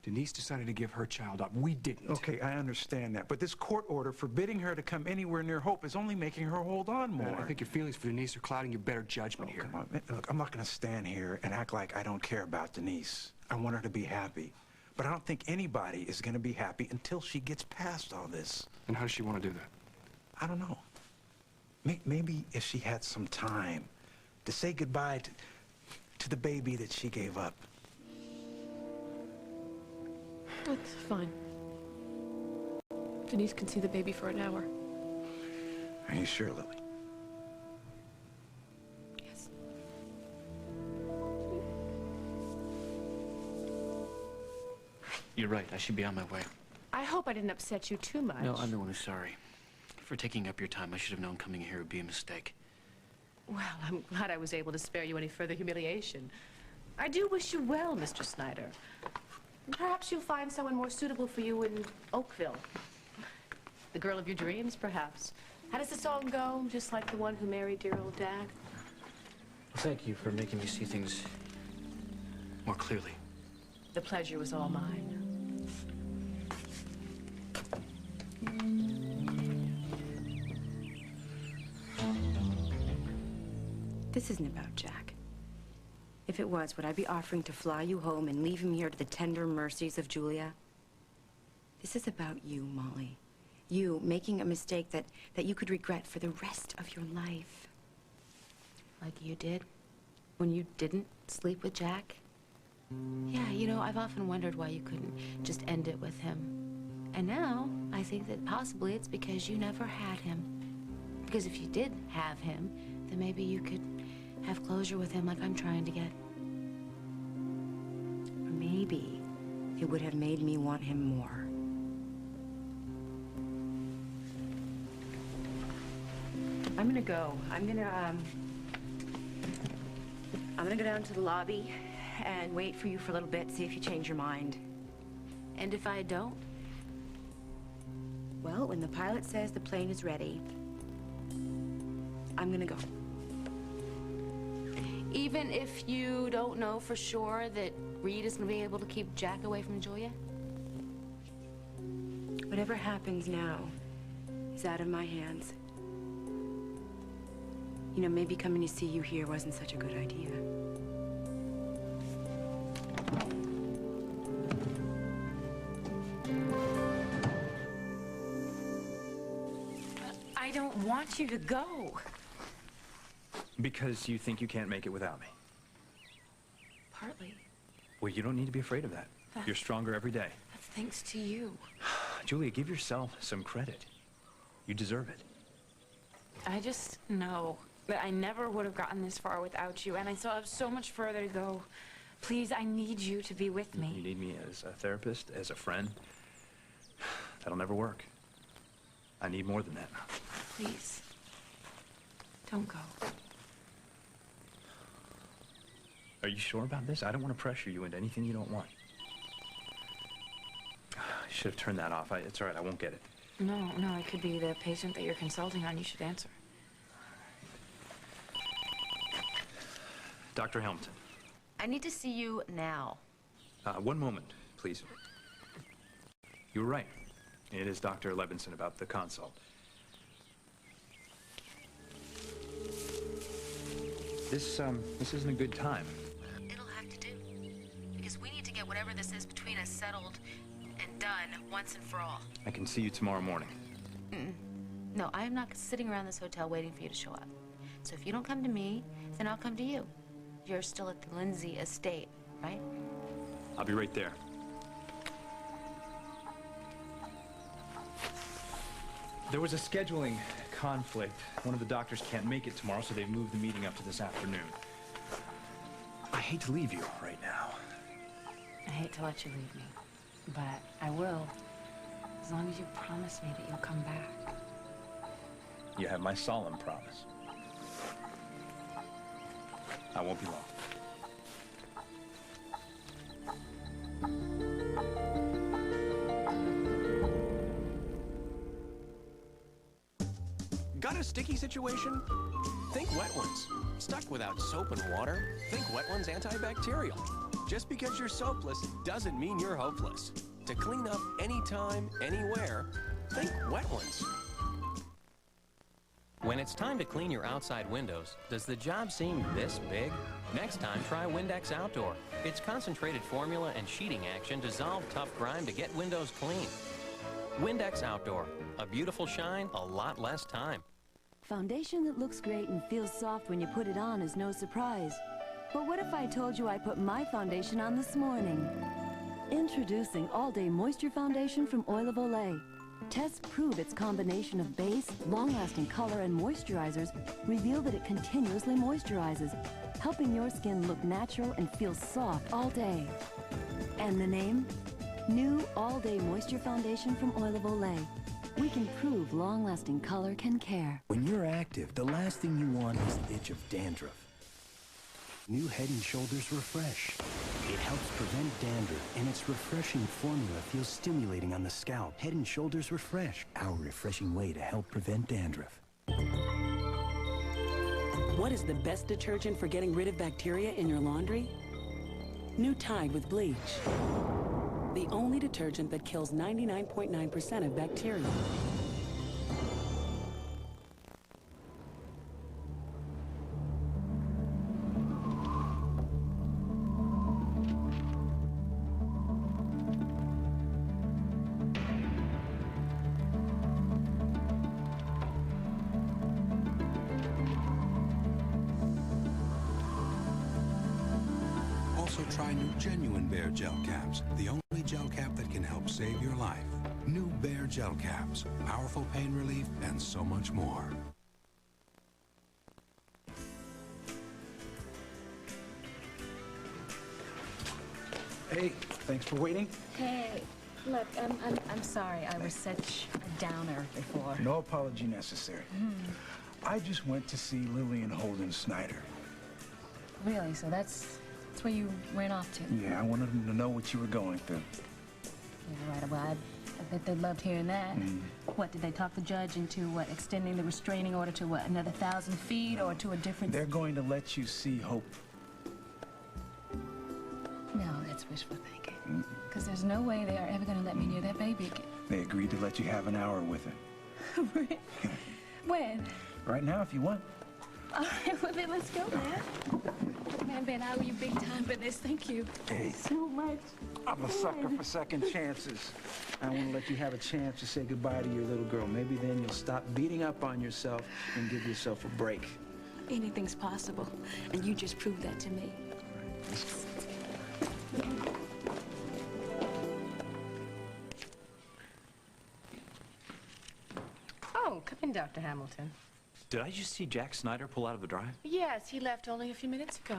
Denise decided to give her child up. We didn't. Okay, I understand that. But this court order forbidding her to come anywhere near hope is only making her hold on more. Ben, I think your feelings for Denise are clouding your better judgment here. Come on, man. Look, I'm not going to stand here and act like I don't care about Denise. I want her to be happy. But I don't think anybody is going to be happy until she gets past all this. And how does she want to do that? I don't know. Maybe if she had some time to say goodbye to the baby that she gave up. That's fine. Denise can see the baby for an hour. Are you sure, Lily? Yes. You're right. I should be on my way. I hope I didn't upset you too much. No, I'm the one who's sorry. For taking up your time, I should have known coming here would be a mistake. Well, I'm glad I was able to spare you any further humiliation. I do wish you well, Mr. Snyder. Perhaps you'll find someone more suitable for you in Oakville. The girl of your dreams, perhaps. How does the song go? Just like the one who married dear old Dad? Thank you for making me see things more clearly. The pleasure was all mine. This isn't about Jack. If it was, would I be offering to fly you home and leave him here to the tender mercies of Julia? This is about you, Molly. You making a mistake that you could regret for the rest of your life. Like you did when you didn't sleep with Jack? Yeah, you know, I've often wondered why you couldn't just end it with him. And now, I think that possibly it's because you never had him. Because if you did have him, then maybe you could have closure with him like I'm trying to get. Or maybe it would have made me want him more. I'm gonna go. I'm gonna go down to the lobby and wait for you for a little bit, see if you change your mind. And if I don't? Well, when the pilot says the plane is ready, I'm gonna go. Even if you don't know for sure that Reid is going to be able to keep Jack away from Julia? Whatever happens now is out of my hands. You know, maybe coming to see you here wasn't such a good idea. I don't want you to go. Because you think you can't make it without me. Partly. Well, you don't need to be afraid of that. You're stronger every day. That's thanks to you. Julia, give yourself some credit. You deserve it. I just know that I never would have gotten this far without you, and I still have so much further to go. Please, I need you to be with me. You need me as a therapist, as a friend. That'll never work. I need more than that. Please, don't go. Are you sure about this? I don't want to pressure you into anything you don't want. I should have turned that off. It's all right, I won't get it. No, it could be the patient that you're consulting on. You should answer. Dr. Helmton. I need to see you now. One moment, please. You were right. It is Dr. Levinson about the consult. This isn't a good time. It'll have to do. Because we need to get whatever this is between us settled and done once and for all. I can see you tomorrow morning. No, I am not sitting around this hotel waiting for you to show up. So if you don't come to me, then I'll come to you. You're still at the Lindsay estate, right? I'll be right there. There was a scheduling conflict. One of the doctors can't make it tomorrow, so they've moved the meeting up to this afternoon. I hate to leave you right now. I hate to let you leave me, but I will, as long as you promise me that you'll come back. You have my solemn promise. I won't be long. Got a sticky situation? Think Wet Ones. Stuck without soap and water? Think Wet Ones antibacterial. Just because you're soapless doesn't mean you're hopeless. To clean up anytime, anywhere, think Wet Ones. When it's time to clean your outside windows, does the job seem this big? Next time, try Windex Outdoor. Its concentrated formula and sheeting action dissolve tough grime to get windows clean. Windex Outdoor. A beautiful shine, a lot less time. Foundation that looks great and feels soft when you put it on is no surprise. But what if I told you I put my foundation on this morning? Introducing All-Day Moisture Foundation from Oil of Olay. Tests prove its combination of base, long-lasting color, and moisturizers reveal that it continuously moisturizes, helping your skin look natural and feel soft all day. And the name? New All-Day Moisture Foundation from Oil of Olay. We can prove long-lasting color can care. When you're active, the last thing you want is the itch of dandruff. New Head & Shoulders Refresh. It helps prevent dandruff, and its refreshing formula feels stimulating on the scalp. Head & Shoulders Refresh, our refreshing way to help prevent dandruff. What is the best detergent for getting rid of bacteria in your laundry? New Tide with bleach. The only detergent that kills 99.9% of bacteria. Try new Genuine Bear Gel Caps, the only gel cap that can help save your life. New Bear Gel Caps, powerful pain relief, and so much more. Hey, thanks for waiting. Hey, look, I'm sorry I was such a downer before. No apology necessary. I just went to see Lillian Holden Snyder. Really? So that's where you ran off to? Yeah, I wanted them to know what you were going through. Yeah, right. Well, I bet they loved hearing that. What, did they talk the judge into, what, extending the restraining order to, what, another 1,000 feet or to a different... They're going to let you see Hope. No, that's wishful thinking. Because there's no way they are ever going to let me near that baby again. They agreed to let you have an hour with her. When? Right now, if you want. All right, well then let's go, man. Man, Ben, I owe you big time for this. Thank you. Hey. So much. I'm a sucker for second chances. I want to let you have a chance to say goodbye to your little girl. Maybe then you'll stop beating up on yourself and give yourself a break. Anything's possible, and you just proved that to me. Oh, come in, Dr. Hamilton. Did I just see Jack Snyder pull out of the drive? Yes, he left only a few minutes ago.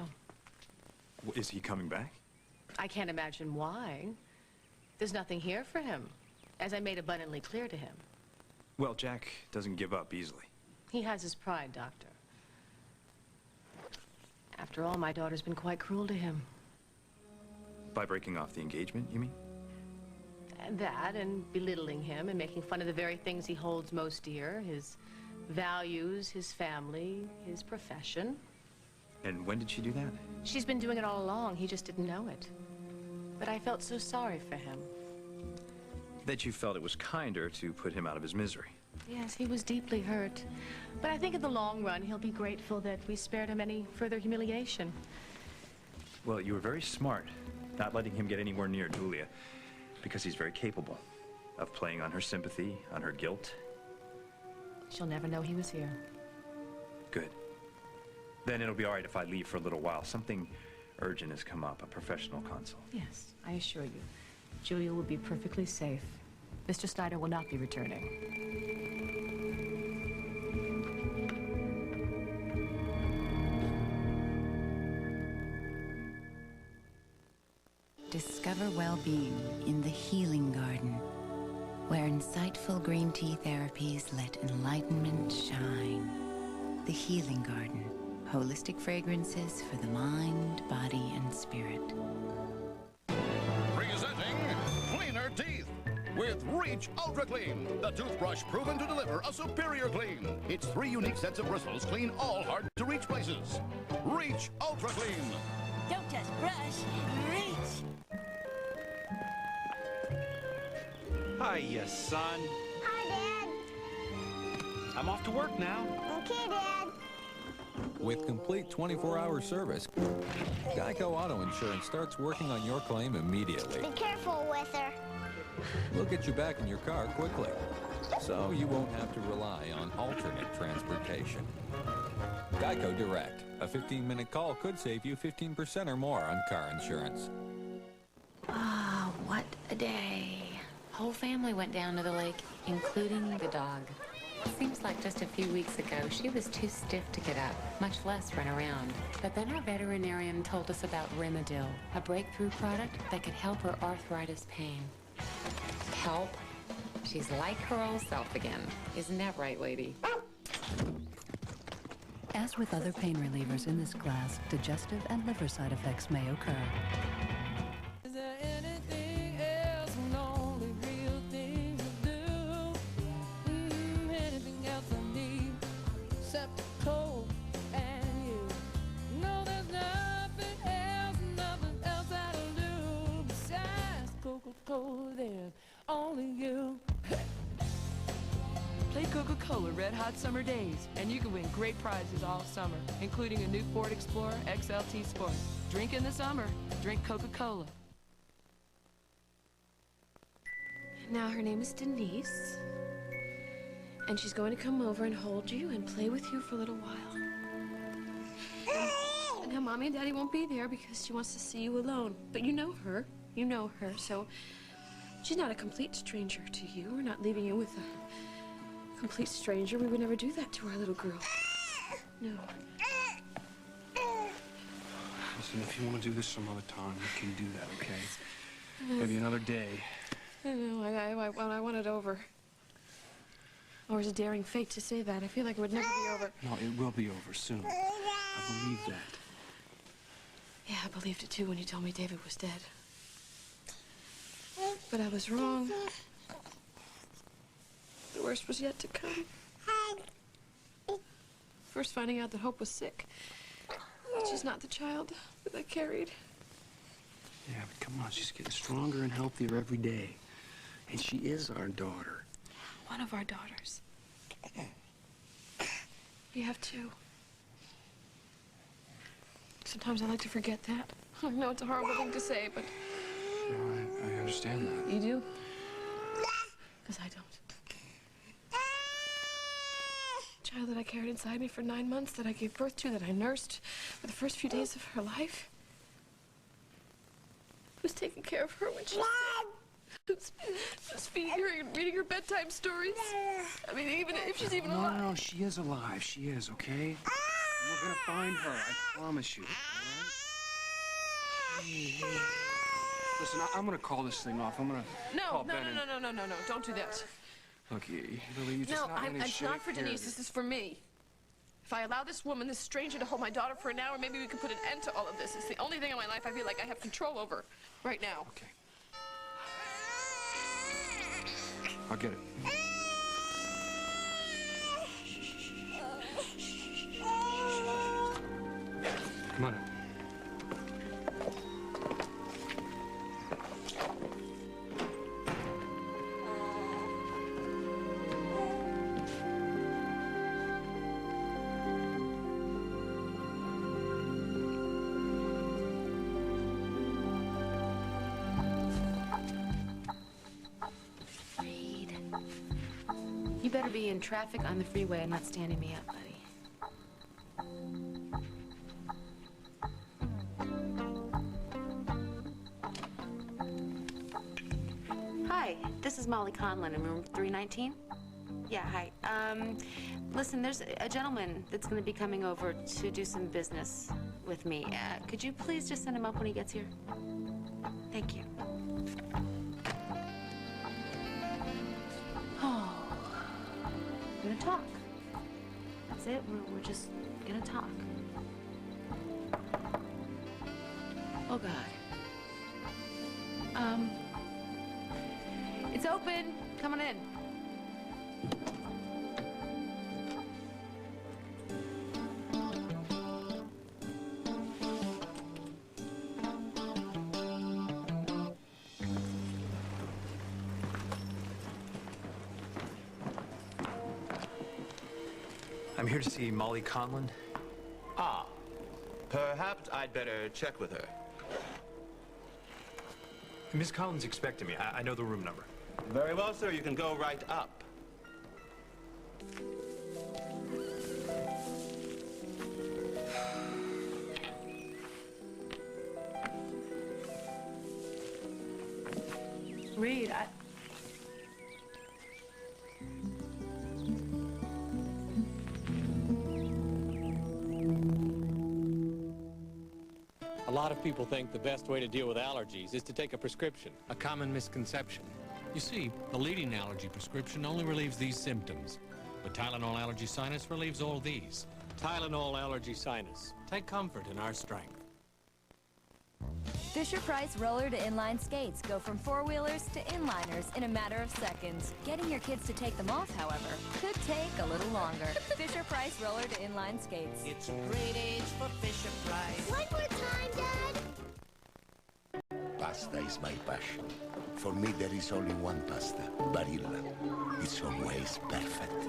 Is he coming back? I can't imagine why. There's nothing here for him, as I made abundantly clear to him. Well, Jack doesn't give up easily. He has his pride, Doctor. After all, my daughter's been quite cruel to him. By breaking off the engagement, you mean? And that, and belittling him, and making fun of the very things he holds most dear, his values, his family, his profession. And when did she do that? She's been doing it all along. He just didn't know it. But I felt so sorry for him. That you felt it was kinder to put him out of his misery. Yes, he was deeply hurt. But I think in the long run, he'll be grateful that we spared him any further humiliation. Well, you were very smart, not letting him get anywhere near Julia, because he's very capable of playing on her sympathy, on her guilt. She'll never know he was here. Good. Then it'll be all right if I leave for a little while. Something urgent has come up, a professional consult. Yes, I assure you. Julia will be perfectly safe. Mr. Snyder will not be returning. Discover well-being in the Healing Garden, where insightful green tea therapies let enlightenment shine. The Healing Garden. Holistic fragrances for the mind, body, and spirit. Presenting Cleaner Teeth with Reach Ultra Clean, the toothbrush proven to deliver a superior clean. Its 3 unique sets of bristles clean all hard-to-reach places. Reach Ultra Clean. Don't just brush, reach. Hiya, son. Hi, Dad. I'm off to work now. Okay, Dad. With complete 24-hour service, Geico Auto Insurance starts working on your claim immediately. Be careful with her. We'll get you back in your car quickly, so you won't have to rely on alternate transportation. Geico Direct. A 15-minute call could save you 15% or more on car insurance. Ah, what a day. Whole family went down to the lake, including the dog. Seems like just a few weeks ago, she was too stiff to get up, much less run around. But then our veterinarian told us about Rimadyl, a breakthrough product that could help her arthritis pain. Help? She's like her old self again. Isn't that right, lady? As with other pain relievers in this class, digestive and liver side effects may occur. Is there anything else, an only real thing to do? Anything else I need except cold and you? No, there's nothing else that'll do besides Coca-Cola. There's only you. Play Coca-Cola Red Hot Summer Days, and you can win great prizes all summer, including a new Ford Explorer XLT Sport. Drink in the summer. Drink Coca-Cola. Now her name is Denise, and she's going to come over and hold you and play with you for a little while. And now Mommy and Daddy won't be there because she wants to see you alone. But you know her, so she's not a complete stranger to you. We're not leaving you with a complete stranger. We would never do that to our little girl. No. Listen, if you want to do this some other time, we can do that, okay? Maybe another day. I know, I want it over. Or is it daring fate to say that? I feel like it would never be over. No, it will be over soon. I believe that. Yeah, I believed it too when you told me David was dead. But I was wrong. The worst was yet to come. First finding out that Hope was sick. She's not the child that I carried. Yeah, but come on, she's getting stronger and healthier every day. And she is our daughter. One of our daughters. We have two. Sometimes I like to forget that. I know it's a horrible thing to say, but... No, I understand that. You do? Because I don't. The child that I carried inside me for 9 months, that I gave birth to, that I nursed for the first few days of her life. Who's taking care of her when she's sick? Who's feeding her and reading her bedtime stories? I mean, even if she's even alive. No, she is alive. She is, okay? And we're gonna find her, I promise you, all right? Hey. Listen, I'm gonna call this thing off. I'm gonna call Ben and... No, don't do that. Look, really, you're just not in any it's shape not for here. Denise. This is for me. If I allow this woman, this stranger, to hold my daughter for an hour, maybe we can put an end to all of this. It's the only thing in my life I feel like I have control over right now. Okay. I'll get it. Come on in. You better be in traffic on the freeway and not standing me up, buddy. Hi, this is Molly Conlon in room 319. Yeah, hi. Listen, there's a gentleman that's going to be coming over to do some business with me. Could you please just send him up when he gets here? Thank you. Oh. We're gonna talk. That's it. We're just gonna talk. Oh, God. It's open. Come on in. I'm here to see Molly Conlon. Perhaps I'd better check with her. Miss Collins expected me. I know the room number. Very well, sir. You can go right up. Reid, A lot of people think the best way to deal with allergies is to take a prescription. A common misconception. You see, the leading allergy prescription only relieves these symptoms, but Tylenol Allergy Sinus relieves all these. Tylenol Allergy Sinus. Take comfort in our strength. Fisher-Price roller to inline skates go from four-wheelers to inliners in a matter of seconds. Getting your kids to take them off, however, could take a little longer. Fisher-Price roller to inline skates. It's a great age for Fisher-Price. One more time, Dad. Pasta is my passion. For me, there is only one pasta, Barilla. It's always perfect.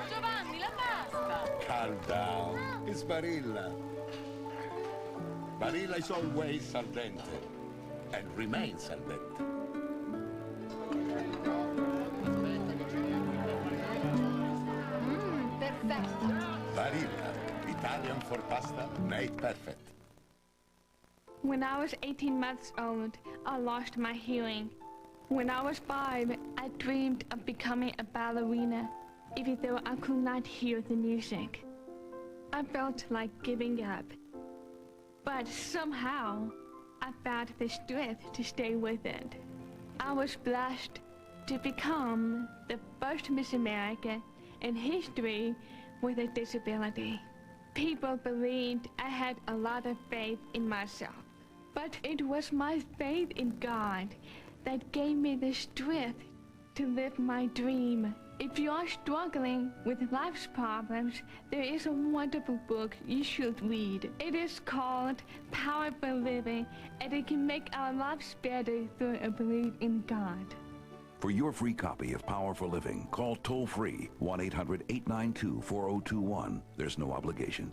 Giovanni, la pasta. Calm down. It's Barilla. Barilla is always al dente and remains al dente. Perfetto. Barilla, Italian for pasta, made perfect. When I was 18 months old, I lost my hearing. When I was 5, I dreamed of becoming a ballerina, even though I could not hear the music. I felt like giving up. But somehow, I found the strength to stay with it. I was blessed to become the first Miss America in history with a disability. People believed I had a lot of faith in myself. But it was my faith in God that gave me the strength to live my dream. If you are struggling with life's problems, there is a wonderful book you should read. It is called Powerful Living, and it can make our lives better through a belief in God. For your free copy of Powerful Living, call toll-free 1-800-892-4021. There's no obligation.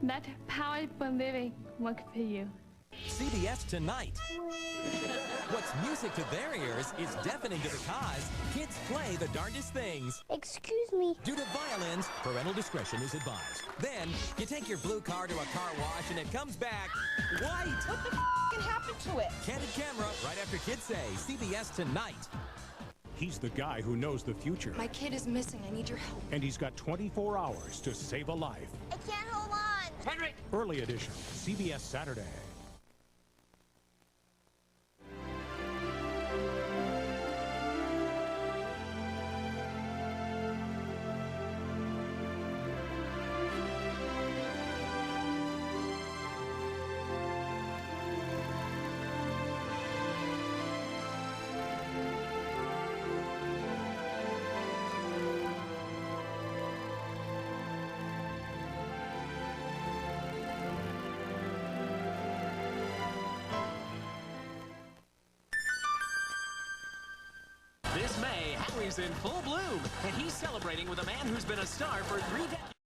Let Powerful Living work for you. CBS Tonight. What's music to their ears is deafening to the cause. Kids play the darndest things. Excuse me. Due to violence, parental discretion is advised. Then, you take your blue car to a car wash and it comes back white. What the f*** happened to it? Candid camera right after Kids Say. CBS Tonight. He's the guy who knows the future. My kid is missing. I need your help. And he's got 24 hours to save a life. I can't hold on. Henry! Early edition, CBS Saturday. This May, Harry's in full bloom, and he's celebrating with a man who's been a star for 3 decades.